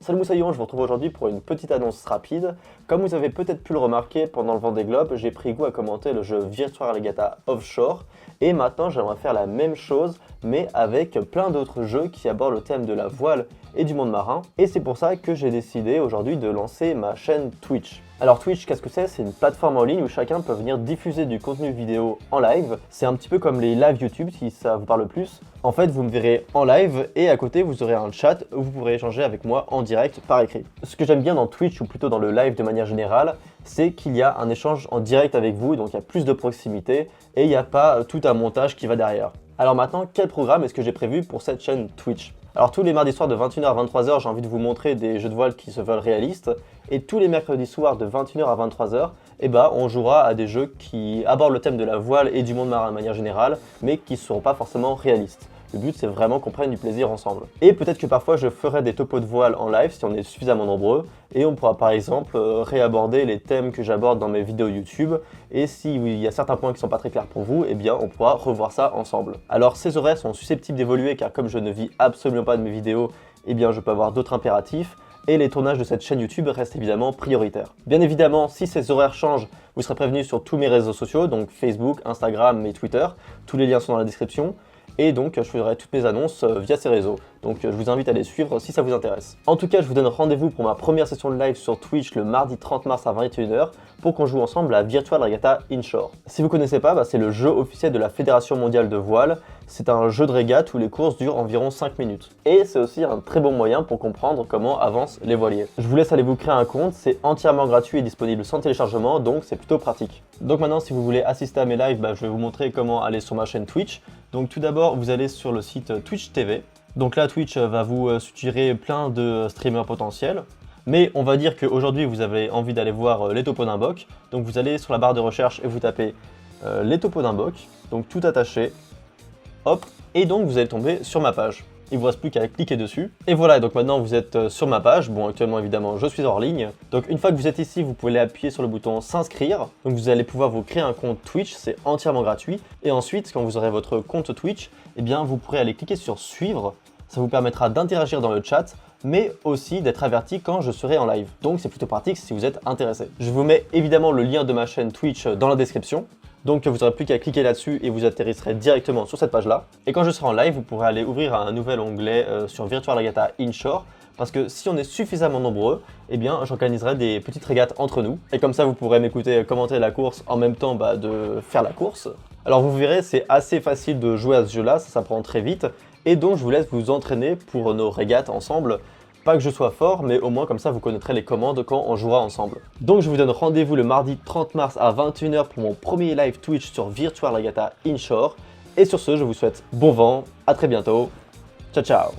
Salut Moussaillon, je vous retrouve aujourd'hui pour une petite annonce rapide. Comme vous avez peut-être pu le remarquer pendant le Vendée Globe, j'ai pris goût à commenter le jeu Virtua Regatta Offshore et maintenant j'aimerais faire la même chose mais avec plein d'autres jeux qui abordent le thème de la voile et du monde marin et c'est pour ça que j'ai décidé aujourd'hui de lancer ma chaîne Twitch. Alors Twitch, qu'est-ce que c'est? C'est une plateforme en ligne où chacun peut venir diffuser du contenu vidéo en live. C'est un petit peu comme les live YouTube si ça vous parle plus. En fait, vous me verrez en live et à côté, vous aurez un chat où vous pourrez échanger avec moi en direct par écrit. Ce que j'aime bien dans Twitch ou plutôt dans le live de manière générale, c'est qu'il y a un échange en direct avec vous, donc il y a plus de proximité et il n'y a pas tout un montage qui va derrière. Alors maintenant, quel programme est-ce que j'ai prévu pour cette chaîne Twitch? Alors tous les mardis soirs de 21h à 23h, j'ai envie de vous montrer des jeux de voile qui se veulent réalistes. Et tous les mercredis soirs de 21h à 23h, on jouera à des jeux qui abordent le thème de la voile et du monde marin de manière générale, mais qui ne seront pas forcément réalistes. Le but, c'est vraiment qu'on prenne du plaisir ensemble. Et peut-être que parfois, je ferai des topos de voile en live si on est suffisamment nombreux. Et on pourra par exemple réaborder les thèmes que j'aborde dans mes vidéos YouTube. Et s'il y a certains points qui ne sont pas très clairs pour vous, on pourra revoir ça ensemble. Alors ces horaires sont susceptibles d'évoluer car comme je ne vis absolument pas de mes vidéos, je peux avoir d'autres impératifs. Et les tournages de cette chaîne YouTube restent évidemment prioritaires. Bien évidemment, si ces horaires changent, vous serez prévenus sur tous mes réseaux sociaux, donc Facebook, Instagram et Twitter. Tous les liens sont dans la description. Et donc, je ferai toutes mes annonces via ces réseaux. Donc, je vous invite à les suivre si ça vous intéresse. En tout cas, je vous donne rendez-vous pour ma première session de live sur Twitch le mardi 30 mars à 21h pour qu'on joue ensemble à Virtua Regatta Inshore. Si vous ne connaissez pas, c'est le jeu officiel de la Fédération mondiale de voile. C'est un jeu de régate où les courses durent environ 5 minutes. Et c'est aussi un très bon moyen pour comprendre comment avancent les voiliers. Je vous laisse aller vous créer un compte, c'est entièrement gratuit et disponible sans téléchargement, donc c'est plutôt pratique. Donc maintenant, si vous voulez assister à mes lives, je vais vous montrer comment aller sur ma chaîne Twitch. Donc tout d'abord, vous allez sur le site Twitch TV. Donc là, Twitch va vous suggérer plein de streamers potentiels. Mais on va dire qu'aujourd'hui, vous avez envie d'aller voir les topos d'Inboc. Donc vous allez sur la barre de recherche et vous tapez les topos d'Inboc. Donc tout attaché. Hop. Et donc vous allez tomber sur ma page. Il ne vous reste plus qu'à cliquer dessus. Et voilà, donc maintenant vous êtes sur ma page. Bon, actuellement évidemment, je suis hors ligne. Donc une fois que vous êtes ici, vous pouvez aller appuyer sur le bouton s'inscrire. Donc vous allez pouvoir vous créer un compte Twitch, c'est entièrement gratuit. Et ensuite, quand vous aurez votre compte Twitch, vous pourrez aller cliquer sur suivre. Ça vous permettra d'interagir dans le chat, mais aussi d'être averti quand je serai en live. Donc c'est plutôt pratique si vous êtes intéressé. Je vous mets évidemment le lien de ma chaîne Twitch dans la description. Donc vous n'aurez plus qu'à cliquer là-dessus et vous atterrisserez directement sur cette page-là. Et quand je serai en live, vous pourrez aller ouvrir un nouvel onglet sur Virtua Regatta Inshore. Parce que si on est suffisamment nombreux, j'organiserai des petites régates entre nous. Et comme ça, vous pourrez m'écouter commenter la course en même temps de faire la course. Alors vous verrez, c'est assez facile de jouer à ce jeu-là, ça prend très vite. Et donc je vous laisse vous entraîner pour nos régates ensemble. Pas que je sois fort, mais au moins comme ça vous connaîtrez les commandes quand on jouera ensemble. Donc je vous donne rendez-vous le mardi 30 mars à 21h pour mon premier live Twitch sur Virtua Regatta Inshore. Et sur ce, je vous souhaite bon vent, à très bientôt, ciao ciao.